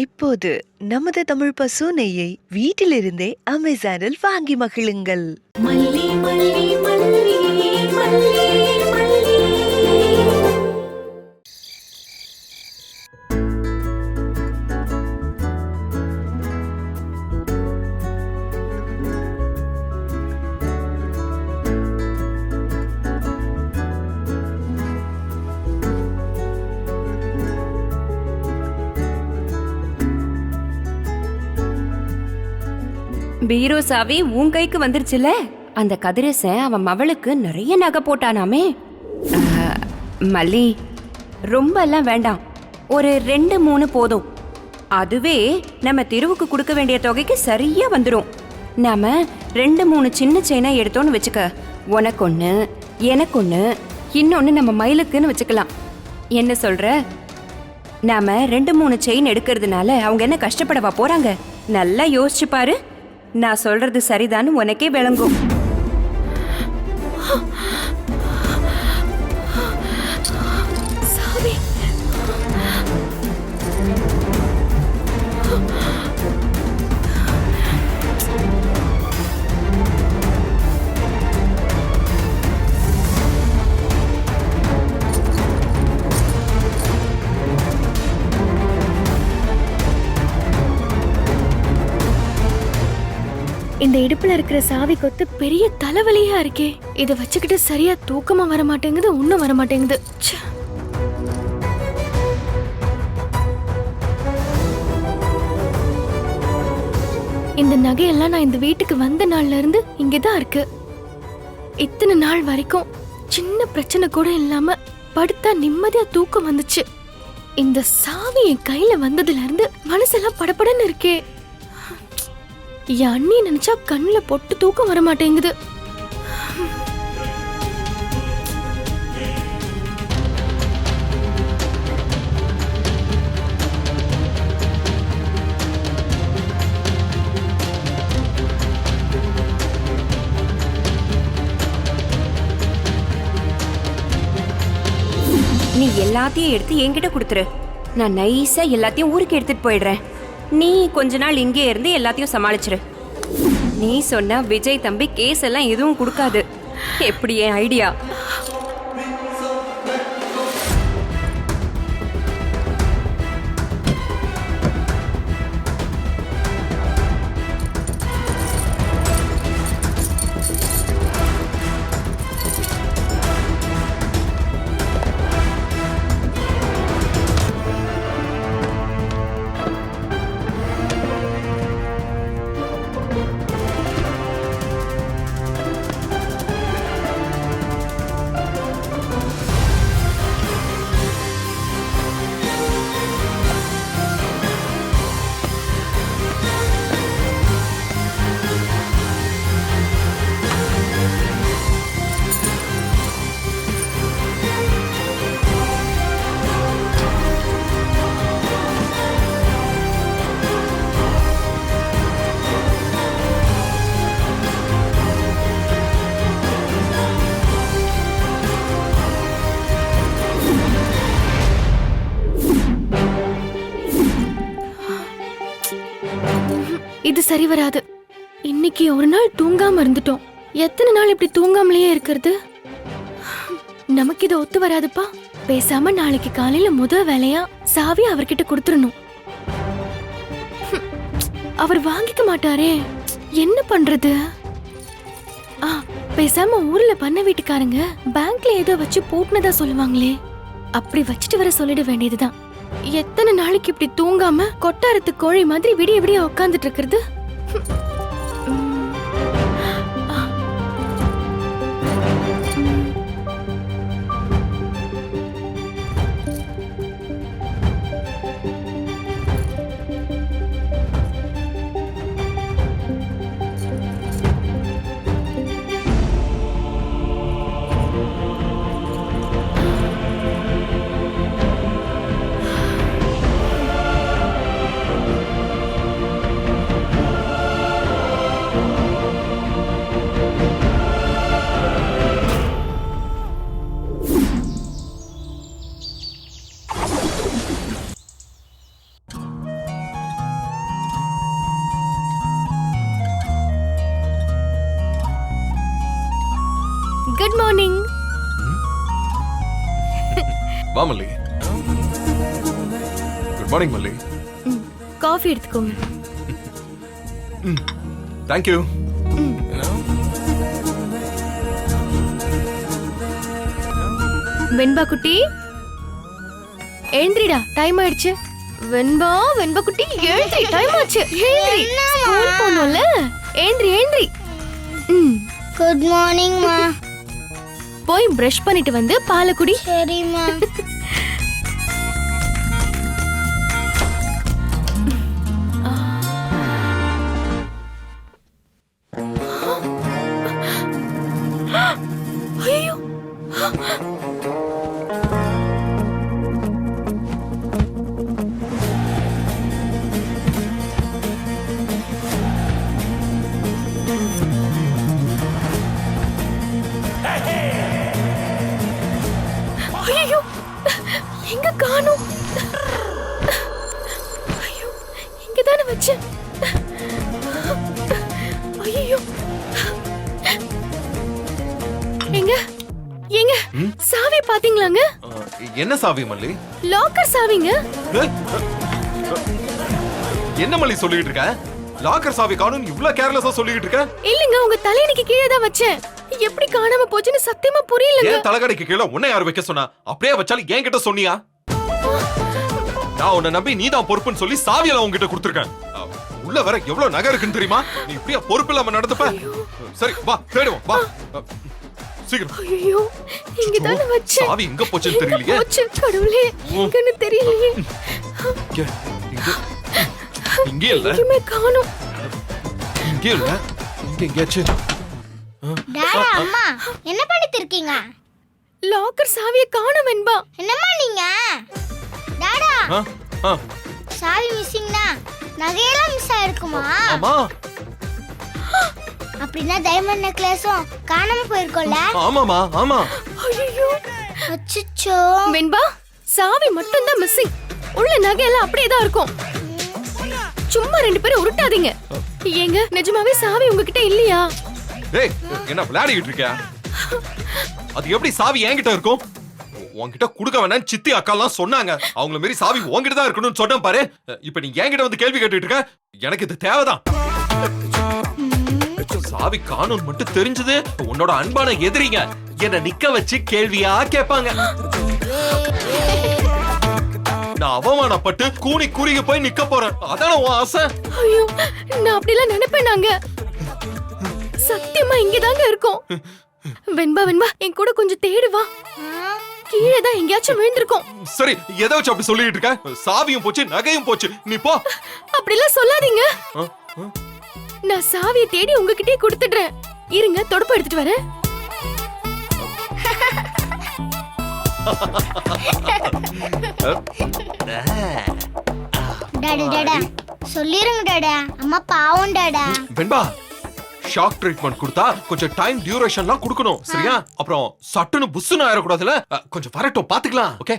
இப்போது நமது தமிழ் பசு நெய்யை வீட்டிலிருந்தே அமேசானில் வாங்கி மகிழுங்கள். மல்லி மல்லி மல்லி மல்லி மல்லி. பீரோ சாவி உன் கைக்கு வந்துருச்சுல. அந்த கதிரேசன் அவன் மவளுக்கு நிறைய நகை போட்டானாமே. மல்லி, ரொம்ப எல்லாம் வேண்டாம், ஒரு 2-3 போதும். அதுவே நம்ம தெருவுக்கு கொடுக்க வேண்டிய தொகைக்கு சரியா வந்துடும். நாம 2-3 சின்ன செயினா எடுத்தோன்னு வச்சுக்க, உனக்கு ஒன்று எனக்கு ஒன்று, இன்னொன்று நம்ம மயிலுக்குன்னு வச்சுக்கலாம். என்ன சொல்ற? நாம 2-3 செயின் எடுக்கிறதுனால அவங்க என்ன கஷ்டப்படவா போறாங்க? நல்லா யோசிச்சு பாரு. நான் சொல்றது சரிதான்னு உனக்கே விளங்கும். சாவி. இந்த இடுப்புல இருக்கிற சாவி கொத்து பெரிய தலைவலியா இருக்கே. இத வச்சுக்கிட்டு சரியா தூக்கமா வர மாட்டேங்குது, ஒண்ணும் வர மாட்டேங்குது. இந்த நகையெல்லாம் நான் இந்த வீட்டுக்கு வந்த நாள்ல இருந்து இங்கதான் இருக்கு. இத்தனை நாள் வரைக்கும் சின்ன பிரச்சனை கூட இல்லாம படுத்தா நிம்மதியா தூக்கம் வந்துச்சு. இந்த சாவி என் கையில வந்ததுல இருந்து மனசெல்லாம் படபடன்னு இருக்கே. என் அண்ணி நினைச்சா கண்ணுல பொட்டு தூக்கம் வர மாட்டேங்குது. நீ எல்லாத்தையும் எடுத்து என்கிட்ட கொடுத்துரு. நான் நைஸா எல்லாத்தையும் ஊருக்கு எடுத்துட்டு போயிடுறேன். நீ கொஞ்ச நாள் இங்கே இருந்து எல்லாத்தையும் சமாளிச்சிரு. நீ சொன்ன விஜய் தம்பி கேஸ் எல்லாம் எதுவும் கொடுக்காது. எப்படி என் ஐடியா? இது சரி வராது. இன்னைக்கு ஒரு நாள் தூங்காம இருந்துட்டோம். எத்தனை நாள் இப்படி தூங்காமலேயே இருக்கிறது? நமக்கு இது ஒத்து வராதுப்பா. பேசாம நாளைக்கு காலையில வேலையா சாவி அவர்கிட்ட கொடுத்துடணும். அவர் வாங்கிக்க மாட்டாரே, என்ன பண்றது? பேசாம ஊர்ல பண்ண வீட்டுக்காரங்க பேங்க்ல ஏதோ வச்சு பூட்டினதா சொல்லுவாங்களே, அப்படி வச்சுட்டு வர சொல்லிட வேண்டியதுதான். எத்தனை நாளைக்கு இப்படி தூங்காம கொட்டாரத்து கோழி மாதிரி விடிய விடிய உட்காந்துட்டு இருக்கிறது? Good morning. வா Malli. Good morning Malli. Coffee எடுத்துக்கோங்க. Thank you. வெண்பா குட்டி எழுந்திரிடா, டைம் ஆயிடுச்சு. வெண்பா வெண்பா குட்டி எழுந்திரி, டைம் ஆச்சு. எழுந்திரி, ஸ்கூல் போகணும்ல. எழுந்திரி எழுந்திரி. குட் மார்னிங் மா. போய் பிரஷ் பண்ணிட்டு வந்து பாலை குடி. சரிம்மா. ஐயோ, ஐயோ, எங்க காணோம்? ஐயோ, இங்கதானே வச்சேன். ஐயோ, எங்க எங்க சாவி பாத்தீங்களாங்க? என்ன சாவி மல்லி? லாக்கர் சாவிங்க. என்ன மல்லி சொல்லிட்டு இருக்க? லாக்கர் சாவி காணும் இவ்ளோ கேர்லெஸ்ஸா சொல்லிட்டு இருக்க? இல்லங்க, உங்க தலையணைக்கு கீழே தான் வச்சேன். எப்படி காணாம போச்சுன்னு சத்தியமா புரியலங்க. ஏன் தலகடைக்கு கீழ உன்னை யார் வைக்க சொன்னா? அப்படியே வச்சாலும் என்கிட்ட சொன்னியா? நான் உன்னை நம்பி நீதான் பொறுப்புன்னு சொல்லி சாவியெல்லாம் உன்கிட்ட கொடுத்துருக்கேன். உள்ள வர எவ்வளவு நகை இருக்குன்னு தெரியுமா? நீ இப்படியே பொறுப்பு இல்லாம நடந்துப்ப. சரி வா தேடுவோம் வா. சீக்கிரம். ஐயோ, இங்க தான வச்சேன். சாவி எங்க போச்சுன்னு தெரியலையே. போச்சு கடவுளே, எங்கன்னு தெரியலையே. இங்க இல்ல. எங்கேயுமே காணோம். இங்க இல்ல. இங்க எங்கேயாச்சும். டாடா அம்மா என்ன பண்ணிட்டு இருக்கீங்க? லாக்கர் சாவியை காணோம் வெண்பா. என்னம்மா நீங்க? டாடா ஆ, ஆ, சாவி மிஸ்ஸிங்னா நகையெல்லாம் மிஸ் ஆயிருக்குமா? ஆமா அப்படின்னா டைமண்ட் நெக்லஸும் காணாம போயிருக்கோம்ல? ஆமாமா ஆமா. ஐயோ அச்சச்சோ. வெண்பா, சாவி மட்டும் தான் மிஸ்ஸிங். உள்ள நகை எல்லாம் அப்படியே தான் இருக்கும். சும்மா ரெண்டு பேரும் உருட்டாதீங்க. ஏங்க, நிஜமாவே சாவி உங்ககிட்ட இல்லையா? ஏய், என்ன விளையாடிட்டு இருக்கியா? அது எப்படி சாவி என்கிட்ட இருக்கும்? உன்கிட்ட குடுக்க வேணாம் சித்தி அக்காலாம் சொன்னாங்க. அவங்கள மாரி சாவி உன்கிட்ட தான் இருக்கணும்னு சொன்னேன் பாரு. இப்ப நீ என்கிட்ட வந்து கேள்வி கேட்டுட்டு இருக்க. எனக்கு இது தேவைதான். சாவி காணும் மட்டும் தெரிஞ்சது உன்னோட அன்பான எதிரிங்க என்ன நிக்க வச்சு கேள்வியா கேட்பாங்க. நான் அவமானப்பட்டு கூனி குறுகி போய் நிக்க போறேன். அதான உன் ஆசை? ஐயோ, நான் அப்படிலாம் நினைப்பேன். நாங்க சத்தியமா இங்கதாங்க இருக்கோம். வெண்பா வெண்பா, என் கூட கொஞ்சம் தேடு வா. கீழே தான் எங்கேயாச்சும் விழுந்திருக்கோம். சரி, எதை வச்சு அப்படி சொல்லிட்டு இருக்க? சாவியும் போச்சு நகையும் போச்சு. நீ போ. அப்படிலாம் சொல்லாதீங்க. நான் சாவியை தேடி உங்ககிட்டே கொடுத்துடுறேன். இருங்க, தொடப்பு எடுத்துட்டு வரேன். டாடா டாடா சொல்லிருங்க டாடா, அம்மா பாவம் டாடா. வெண்பா, ஷாக் ட்ரீட்மெண்ட் கொடுத்தா கொஞ்சம் டைம் டியூரேஷன்லாம் கொடுக்கணும், சரியா? அப்புறம் சட்டுன்னு புஸ்ஸுன்னு ஆயிடக்கூடாதுல. கொஞ்சம் வரட்டும், பாத்துக்கலாம். ஓகே,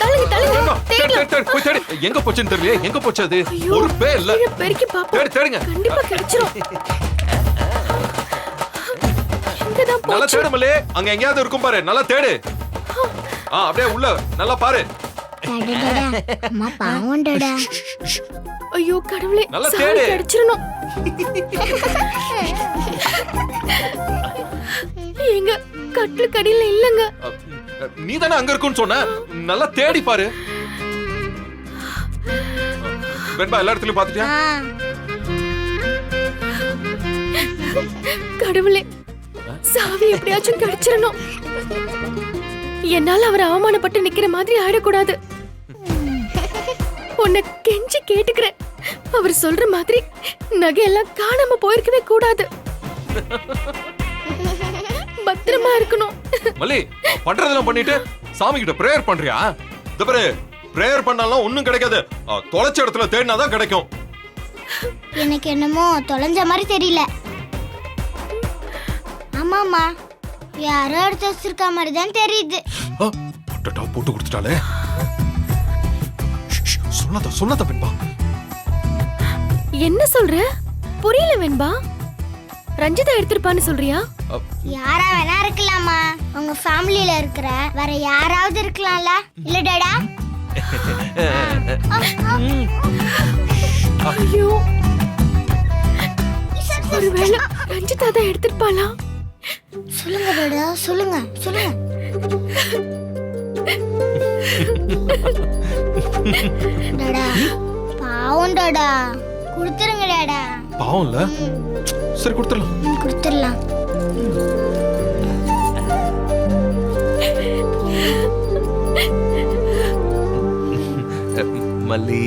தள்ளுங்க தள்ளுங்க. வெண்பா, தேடு, தேடலாம். தேடு, போய் தேடு. எங்க போச்சுன்னு தெரியல. எங்க போச்சு அது? ஐயோ, ஒரு பே இல்ல. கீழே பெருக்கி பாப்போம். தேடு, தேடுங்க. கண்டிப்பா கிடைச்சிரும். எங்கதான் நல்லா போச்சு? தேடுமலே. அங்க எங்கயாவது இருக்கும் பாரு. நல்லா தேடு. அப்படியே உள்ள நல்லா பாரு. டாடா டாடா, அம்மா பாவம் டாடா. ஐயோ கடவுளே, நல்லா சாவி தேடு. கிடைச்சிரணும். எங்க கட்டில் கடியில இல்லங்க. நீ தானே அங்க இருக்குன்னு சொன்ன. நல்லா தேடி பாரு. வெண்பா, எல்லா இடத்துலயும் பாத்துட்டியா? கடவுளே, சாவி எப்படியாச்சும் கிடைச்சிரணும். என்னால அவர் அவமானப்பட்டு நிக்கிற மாதிரி ஆயிடக்கூடாது. உன்னை கெஞ்சி கேட்டுக்கிறேன். அவர் சொல்ற மாதிரி நகையெல்லாம் காணாம போயிருக்கவே கூடாது. பத்திரமா இருக்கணும். மல்லி, பண்றதெல்லாம் பண்ணிட்டு சாமி கிட்ட பிரேயர் பண்றியா? இந்த பாரு, பிரேயர் பண்ணாலும் ஒண்ணும் கிடைக்காது. தொலைச்ச இடத்துல தேடினாதான் கிடைக்கும். எனக்கு என்னமோ தொலைஞ்ச மாதிரி தெரியல. ஆமாமா, யாரோ எடுத்து வச்சிருக்க மாதிரி தான் தெரியுது. பட்டட்டா போட்டு கொடுத்துட்டாலே. சொன்னத வெண்பா. என்ன சொல்ற? புரியல வெண்பா. ரஞ்சிதா எடுத்திருப்பான்னு சொல்றியா? யாரா வேணா இருக்கலாமா, உங்க ஃபேமிலில இருக்கிற வேற யாராவது இருக்கலாம்ல, இல்ல டாடா? ஐயோ, ஒருவேளை ரஞ்சிதா தான் எடுத்துருப்பாளா? சொல்லுங்க டாடா, சொல்லுங்க சொல்லுங்க. டாடா பாவம் டாடா, கொடுத்துருங்க டாடா. பாவம் இல்ல, சரி கொடுத்துடலாம். கொடுத்துடலாம். மல்லி,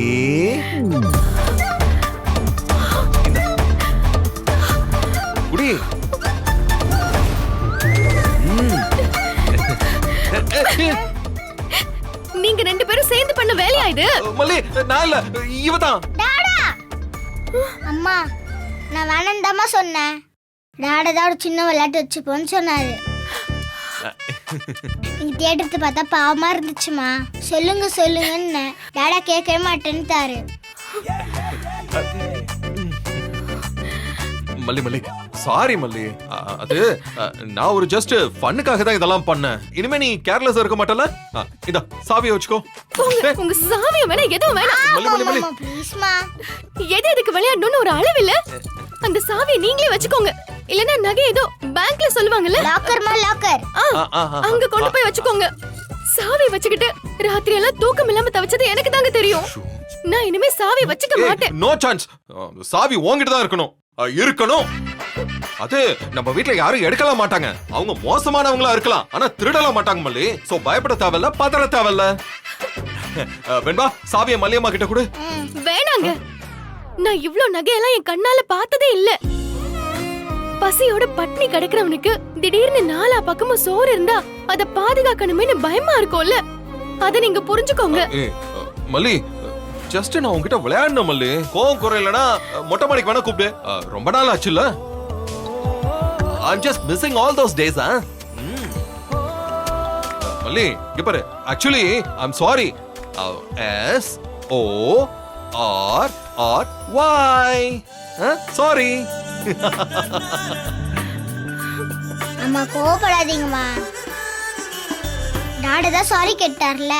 குடி. நீங்க ரெண்டு பேரும் சேர்ந்து பண்ண வேலையா இது? மல்லி, நான் இல்ல, இவதான். டாடா, அம்மா நான் வேணாம்தாம்மா சொன்னேன். டாடா தான் ஒரு சின்ன விளையாட்டு வச்சுப்போன்னு சொன்னாரு. நீங்க தேடுறது பார்த்தா பாவமா இருந்துச்சுமா. சொல்லுங்க சொல்லுங்கன்னு டாடா கேட்கவே மாட்டேன்னுட்டாரு. மல்லி மல்லி, சாரி மல்லி. அது நான் ஒரு ஜஸ்ட் ஃபன்னுக்காக தான் இதெல்லாம் பண்ணேன். இனிமே நீ கேர்லெஸ்ஸா இருக்க மாட்டல? இதா சாவியை வச்சுக்கோ. உங்க சாவிய வேணா எதுவும் வேணாம். மல்லி மல்லி மல்லி, ப்ளீஸ்மா. எது எதுக்கு விளையாடணும்னு ஒரு அளவு இல்ல. அந்த சாவியை நீங்களே வச்சுக்கோங்க. இல்லனா நகை ஏதோ பேங்க்ல சொல்லுவாங்கல்ல, லாக்கர்மா லாக்கர். அங்க கொண்டு போய் வச்சுக்கோங்க. சாவி வச்சுக்கிட்டு ராத்திரி எல்லாம் தூக்கம் இல்லாம தவிச்சது எனக்கு தாங்க தெரியும். நான் இனிமே சாவி வச்சுக்க மாட்டேன். No chance. சாவி உன்கிட்ட தான் இருக்கணும். இருக்கணும். அது நம்ம வீட்ல யாரும் எடுக்கலாம் மாட்டாங்க. அவங்க மோசமானவங்களா இருக்கலாம், ஆனா திருடலாம் மாட்டாங்க மல்லி. சோ பயப்பட தேவையில்ல, பதற தேவையில்ல. வெண்பா, சாவியை மல்லியம்மா கிட்ட கொடு. வேணாங்க. நான் இவ்ளோ நகையெல்லாம் என் கண்ணால பார்த்ததே இல்ல. பசியோட பட்னி கிடக்குறவனுக்கு திடீர்னு நாலா பக்கமும் சோறு இருந்தா அத பாதுகாக்கணுமேனு பயமா இருக்கும்ல. அத நீங்க புரிஞ்சுக்கோங்க. மல்லி, ஜஸ்ட் நான் உன்கிட்ட விளையாடணும் மல்லி. கோவம் குறையலனா மொட்டை மாடிக்கு வேணா கூப்பிடு. ரொம்ப நாள் ஆச்சுல்ல. I'm just missing all those days, huh? மல்லி, இங்க பாரு. Actually, I'm sorry. S O R R Y. Sorry. அம்மா கோவப்படாதீங்கம்மா. டாடா தான் சாரி கேட்டார்ல.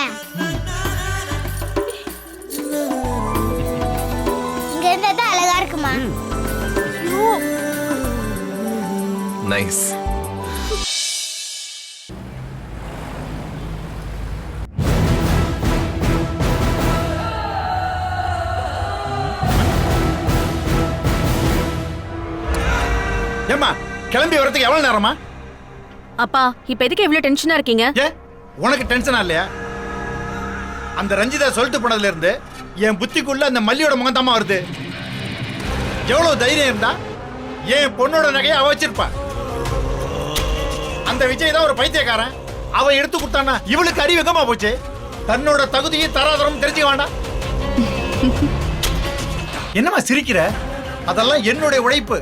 இங்க இருந்தா தான் அழகா இருக்குமா. Nice. ஏம்மா, கிளம்பி வரதுக்கு எவ்வளவு நேரமா? அப்பா, இப்ப எதுக்கு இவ்ளோ டென்ஷனா இருக்கீங்க? ஏ, உனக்கு டென்ஷனா இல்லையா? அந்த ரஞ்சிதா சொல்லிட்டு போனதுல இருந்து என் புத்திக்குள்ள அந்த மல்லியோட முகந்தாமா வருது. எவ்வளவு தைரியம் இருந்தா என் பொண்ணோட நகையை அவ வச்சிருப்பா. அந்த விஜய் தான் ஒரு பைத்தியக்காரன். அவன் எடுத்து கொடுத்தானா இவளுக்கு அறிவகமா போச்சு. தன்னோட தகுதியை தராதரம் தெரிஞ்சுக்க வேண்டாம். என்னமா சிரிக்கிற? அதெல்லாம் என்னுடைய உழைப்பு.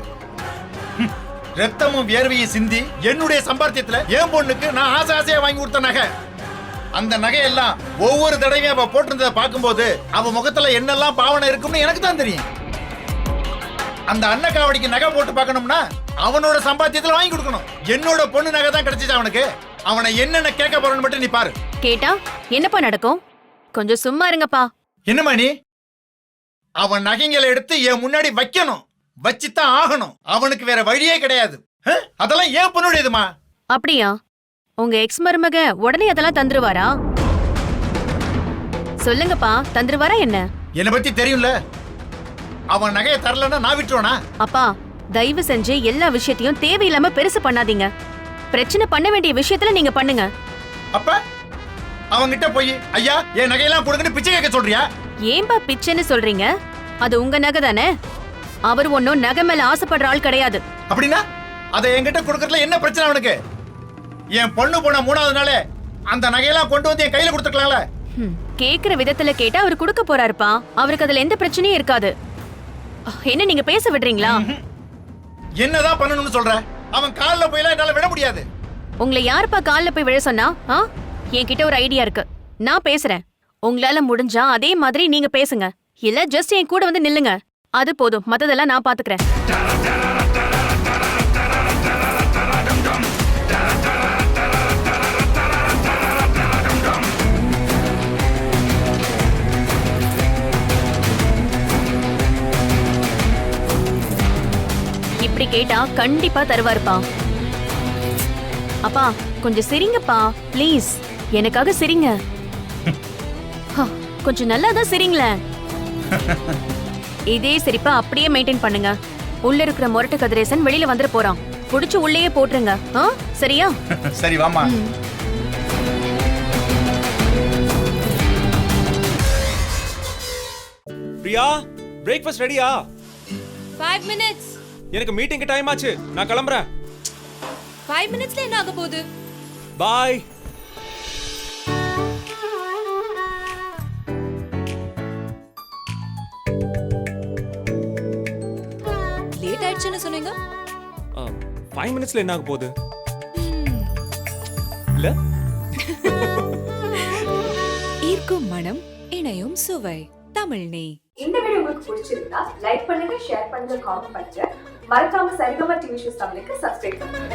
ரத்தமும் வியர்வையும் சிந்தி என்னுடைய சம்பாத்தியத்துல என் பொண்ணுக்கு நான் ஆசை ஆசையா வாங்கி கொடுத்த நகை. அந்த நகையெல்லாம் ஒவ்வொரு தடவையும் அவ போட்டிருந்ததை பார்க்கும்போது அவ முகத்துல என்னெல்லாம் பாவனை இருக்கும்னு எனக்கு தான் தெரியும். அந்த அன்னக்காவடிக்கு நகை போட்டு பார்க்கணும்னா அவனோட சம்பாத்தியத்துல வாங்கி கொடுக்கணும். என்னோட பொண்ணு நகை தான் கிடைச்சிச்சு அவனுக்கு. அவனை என்னென்ன கேட்க போறன்னு மட்டும் நீ பாரு. கேட்டா என்னப்பா நடக்கும்? கொஞ்சம் சும்மா இருங்கப்பா. என்னமா நீ? அவன் நகைங்களை எடுத்து என் முன்னாடி வைக்கணும், வச்சுதான் ஆகணும். அவனுக்கு வேற வழியே கிடையாது. அதெல்லாம் ஏன் பொண்ணுடையதுமா? அப்படியா? உங்க எக்ஸ் மருமக உடனே அதெல்லாம் தந்துருவாரா? சொல்லுங்கப்பா, தந்துருவாரா என்ன? என்னை பத்தி தெரியும்ல. அவன் நகையை தரலன்னா நான் விட்டுருவானா? அப்பா, தயவு செஞ்சு எல்லா விஷயத்தையும் தேவையில்லாம பெருசு பண்ணாதீங்க. பிரச்சனை பண்ண வேண்டிய விஷயத்துல நீங்க பண்ணுங்க. அப்ப அவங்கிட்ட போய் ஐயா என் நகையெல்லாம் கொடுங்கன்னு பிச்சை கேட்க சொல்றியா? ஏன்பா பிச்சைன்னு சொல்றீங்க? அது உங்க நகை தானே. அவர் ஒன்னும் நகை மேல ஆசைப்படுற ஆள் கிடையாது. அப்படின்னா அதை என்கிட்ட கொடுக்கறதுல என்ன பிரச்சனை அவனுக்கு? என் பொண்ணு போன 3வது நாளே அந்த நகையெல்லாம் கொண்டு வந்து என் கையில கொடுத்துக்கலாம்ல. கேக்குற விதத்துல கேட்டா அவர் கொடுக்க போறாருப்பா. அவருக்கு அதுல எந்த பிரச்சனையும் இருக்காது. என்ன நீங்க பேச விடுறீங்களா? என்னதான் பண்ணணும்னு சொல்ற? அவன் கால்ல போயெல்லாம் என்னால விட முடியாது. உங்களை யாருப்பா கால்ல போய் விழ சொன்னா? என்கிட்ட ஒரு ஐடியா இருக்கு, நான் பேசுறேன். உங்களால முடிஞ்சா அதே மாதிரி நீங்க பேசுங்க. இல்ல ஜஸ்ட் என் கூட வந்து நில்லுங்க, அது போதும். மத்ததெல்லாம் நான் பாத்துக்கிறேன். கேட்டா கண்டிப்பா தருவாருப்பா. அப்பா கொஞ்சம் சிரிங்கப்பா ப்ளீஸ், எனக்காக சிரிங்க. கொஞ்சம் நல்லா தான் சிரிங்களேன். இதே சிரிப்பா அப்படியே மெயின்டைன் பண்ணுங்க. உள்ள இருக்கிற முரட்டு கதிரேசன் வெளியில வந்துட போறான். புடிச்சு உள்ளேயே போட்டுருங்க. சரியா? சரி வாமா. பிரியா, பிரேக்ஃபாஸ்ட் ரெடியா? 5 minutes. எனக்கு மீட்டிங்க்கு டைம் ஆச்சு, நான் கிளம்புறேன். 5 minutesல என்ன ஆக போகுது? பாய். லேட் ஆயிடுச்சுன்னு சொன்னீங்க. 5 மினிட்ஸ்ல என்ன ஆக போகுது? இல்ல ஈர்க்கும் மனம், இணையும் சுவை. தமிழ் நீ. இந்த வீடியோ உங்களுக்கு பிடிச்சிருந்தா லைக் பண்ணுங்க, ஷேர் பண்ணுங்க, காமெண்ட் பண்ணுங்க. மறக்காம சரிகமா டிவி ஷோஸ் தமிழுக்கு சப்ஸ்கிரைப் பண்ணுங்க.